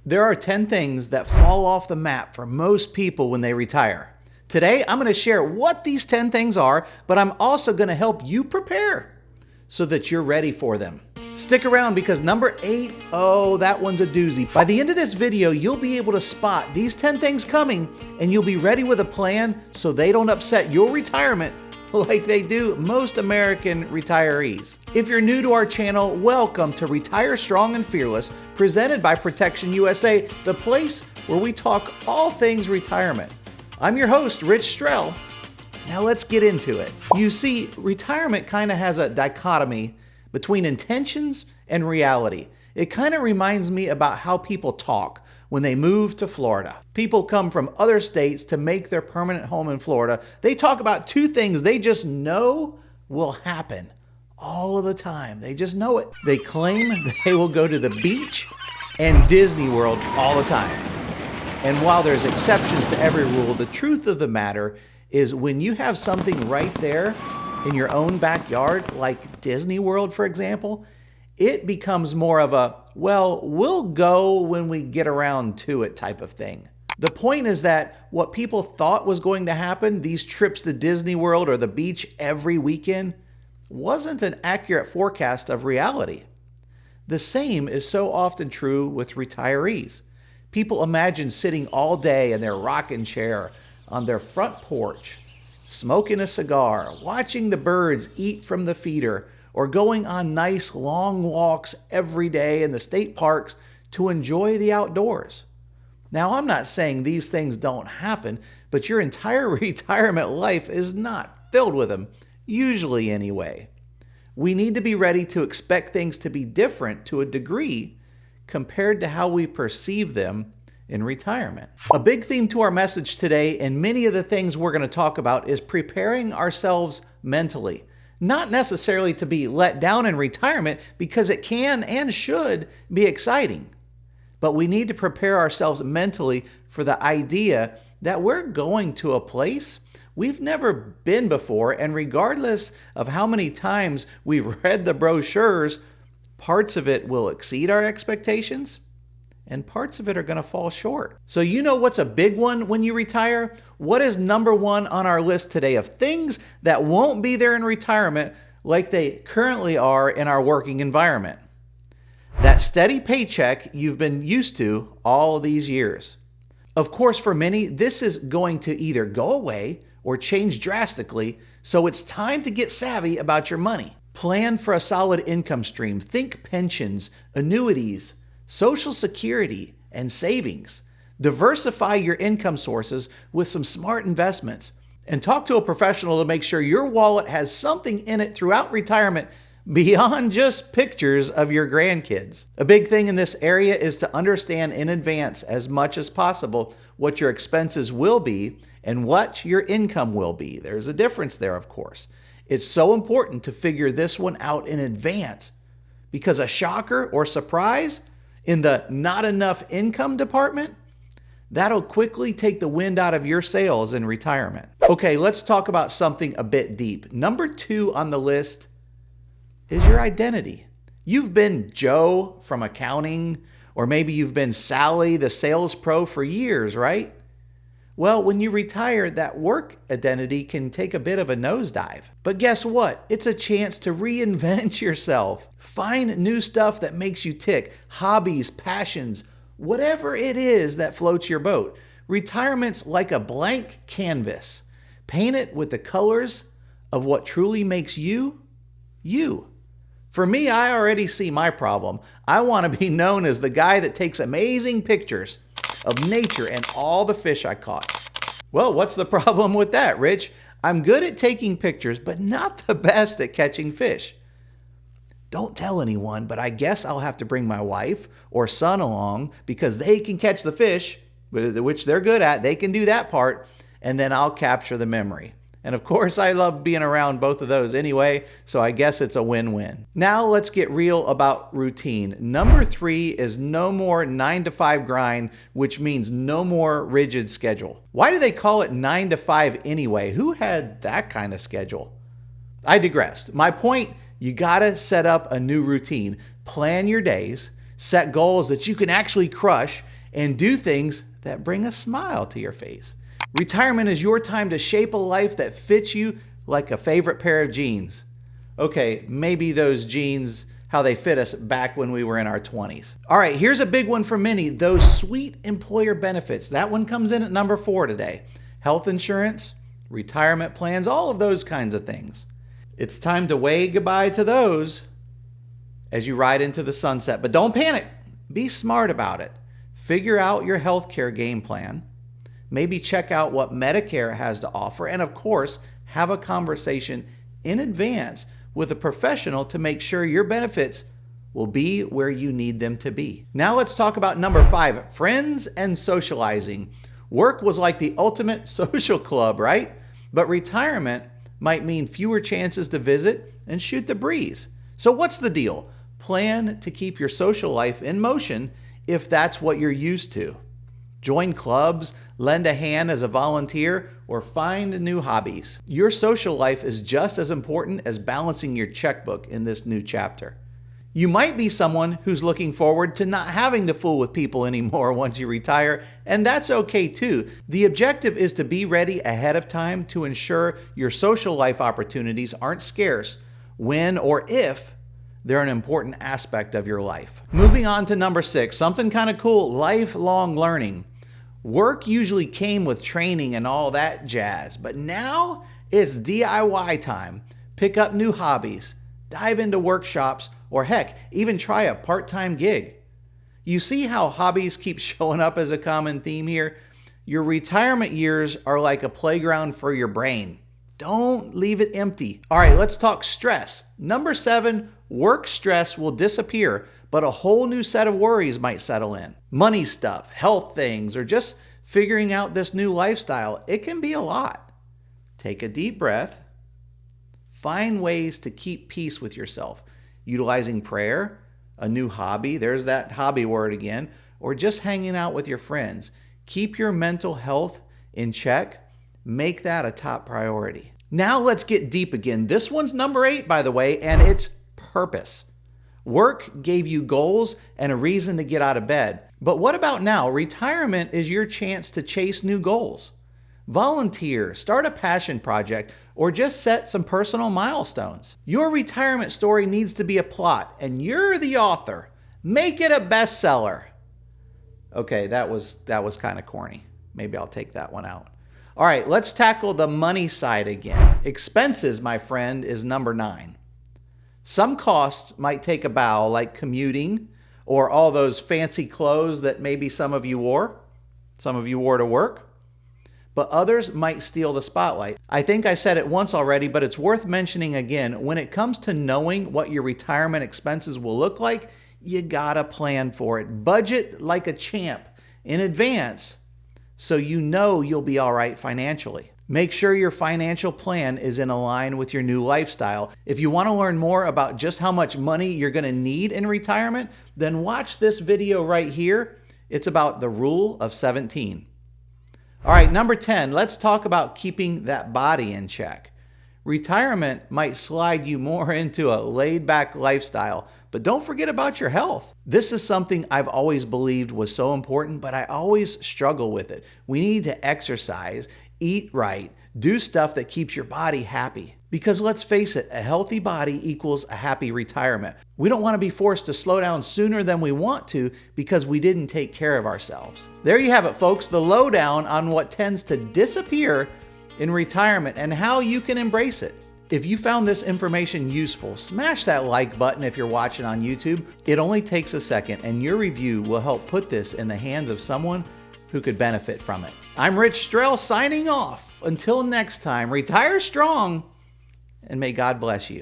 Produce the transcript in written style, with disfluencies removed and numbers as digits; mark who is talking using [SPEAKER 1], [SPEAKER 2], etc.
[SPEAKER 1] There are 10 things that fall off the map for most people when they retire. Today, I'm going to share what these 10 things are, but I'm also going to help you prepare so that you're ready for them. Stick around because number 8, oh, that one's a doozy. By the end of this video, you'll be able to spot these 10 things coming and you'll be ready with a plan so they don't upset your retirement like they do most American retirees. If you're new to our channel, welcome to Retire Strong and Fearless, presented by Protection USA, the place where we talk all things retirement. I'm your host, Rich Strehl. Now let's get into it. You see, retirement kind of has a dichotomy between intentions and reality. It kind of reminds me about how people talk when they move to Florida. People come from other states to make their permanent home in Florida. They talk about two things they just know will happen all of the time. They just know it. They claim they will go to the beach and Disney World all the time. And while there's exceptions to every rule, the truth of the matter is when you have something right there in your own backyard, like Disney World, for example, it becomes more of a, well, we'll go when we get around to it type of thing. The point is that what people thought was going to happen, these trips to Disney World or the beach every weekend, wasn't an accurate forecast of reality. The same is so often true with retirees. People imagine sitting all day in their rocking chair on their front porch, smoking a cigar, watching the birds eat from the feeder, or going on nice long walks every day in the state parks to enjoy the outdoors. Now, I'm not saying these things don't happen, but your entire retirement life is not filled with them, usually anyway. We need to be ready to expect things to be different to a degree compared to how we perceive them in retirement. A big theme to our message today, and many of the things we're going to talk about, is preparing ourselves mentally. Not necessarily to be let down in retirement, because it can and should be exciting. But we need to prepare ourselves mentally for the idea that we're going to a place we've never been before, and regardless of how many times we've read the brochures, parts of it will exceed our expectations, and parts of it are going to fall short. So you know what's a big one when you retire? What is number 1 on our list today of things that won't be there in retirement like they currently are in our working environment? That steady paycheck you've been used to all these years. Of course, for many, this is going to either go away or change drastically, so it's time to get savvy about your money. Plan for a solid income stream. Think pensions, annuities, Social Security, and savings. Diversify your income sources with some smart investments. And talk to a professional to make sure your wallet has something in it throughout retirement beyond just pictures of your grandkids. A big thing in this area is to understand in advance as much as possible what your expenses will be and what your income will be. There's a difference there, of course. It's so important to figure this one out in advance because a shocker or surprise in the not enough income department, that'll quickly take the wind out of your sails in retirement. Okay, let's talk about something a bit deep. Number 2 on the list is your identity. You've been Joe from accounting, or maybe you've been Sally, the sales pro, for years, right? Well, when you retire, that work identity can take a bit of a nosedive. But guess what? It's a chance to reinvent yourself. Find new stuff that makes you tick, hobbies, passions, whatever it is that floats your boat. Retirement's like a blank canvas. Paint it with the colors of what truly makes you, you. For me, I already see my problem. I want to be known as the guy that takes amazing pictures of nature and all the fish I caught. Well, what's the problem with that, Rich? I'm good at taking pictures, but not the best at catching fish. Don't tell anyone, but I guess I'll have to bring my wife or son along because they can catch the fish, which they're good at. They can do that part, and then I'll capture the memory. And of course, I love being around both of those anyway, so I guess it's a win-win. Now let's get real about routine. Number 3 is no more 9-to-5 grind, which means no more rigid schedule. Why do they call it 9 to 5 anyway? Who had that kind of schedule? I digressed. My point, you gotta set up a new routine. Plan your days, set goals that you can actually crush, and do things that bring a smile to your face. Retirement is your time to shape a life that fits you like a favorite pair of jeans. Okay, maybe those jeans, how they fit us back when we were in our 20s. All right, here's a big one for many, those sweet employer benefits. That one comes in at number 4 today. Health insurance, retirement plans, all of those kinds of things. It's time to wave goodbye to those as you ride into the sunset. But don't panic. Be smart about it. Figure out your healthcare game plan. Maybe check out what Medicare has to offer. And of course, have a conversation in advance with a professional to make sure your benefits will be where you need them to be. Now let's talk about number 5, friends and socializing. Work was like the ultimate social club, right? But retirement might mean fewer chances to visit and shoot the breeze. So what's the deal? Plan to keep your social life in motion if that's what you're used to. Join clubs, lend a hand as a volunteer, or find new hobbies. Your social life is just as important as balancing your checkbook in this new chapter. You might be someone who's looking forward to not having to fool with people anymore once you retire, and that's okay too. The objective is to be ready ahead of time to ensure your social life opportunities aren't scarce when or if they're an important aspect of your life. Moving on to number 6, something kind of cool, lifelong learning. Work usually came with training and all that jazz, but now it's DIY time. Pick up new hobbies, dive into workshops, or heck, even try a part-time gig. You see how hobbies keep showing up as a common theme here? Your retirement years are like a playground for your brain. Don't leave it empty. All right, let's talk stress. Number 7, work stress will disappear, but a whole new set of worries might settle in. Money stuff, health things, or just figuring out this new lifestyle. It can be a lot. Take a deep breath. Find ways to keep peace with yourself, utilizing prayer, a new hobby, there's that hobby word again, or just hanging out with your friends. Keep your mental health in check. Make that a top priority. Now let's get deep again. This one's number 8, by the way, and it's purpose. Work gave you goals and a reason to get out of bed. But what about now? Retirement is your chance to chase new goals. Volunteer, start a passion project, or just set some personal milestones. Your retirement story needs to be a plot, and you're the author. Make it a bestseller. Okay, that was kind of corny. Maybe I'll take that one out. All right, let's tackle the money side again. Expenses, my friend, is number 9. Some costs might take a bow, like commuting or all those fancy clothes that maybe some of you wore to work, but others might steal the spotlight. I think I said it once already, but it's worth mentioning again. When it comes to knowing what your retirement expenses will look like, you gotta plan for it. Budget like a champ in advance so you know you'll be all right financially. Make sure your financial plan is in line with your new lifestyle. If you want to learn more about just how much money you're going to need in retirement, then watch this video right here. It's about the rule of 17. All right, number 10, let's talk about keeping that body in check. Retirement might slide you more into a laid-back lifestyle, but don't forget about your health. This is something I've always believed was so important, but I always struggle with it. We need to exercise, eat right, do stuff that keeps your body happy. Because let's face it, a healthy body equals a happy retirement. We don't want to be forced to slow down sooner than we want to because we didn't take care of ourselves. There you have it, folks, the lowdown on what tends to disappear in retirement and how you can embrace it. If you found this information useful, smash that like button if you're watching on YouTube. It only takes a second, and your review will help put this in the hands of someone who could benefit from it. I'm Rich Strehl signing off. Until next time, retire strong, and may God bless you.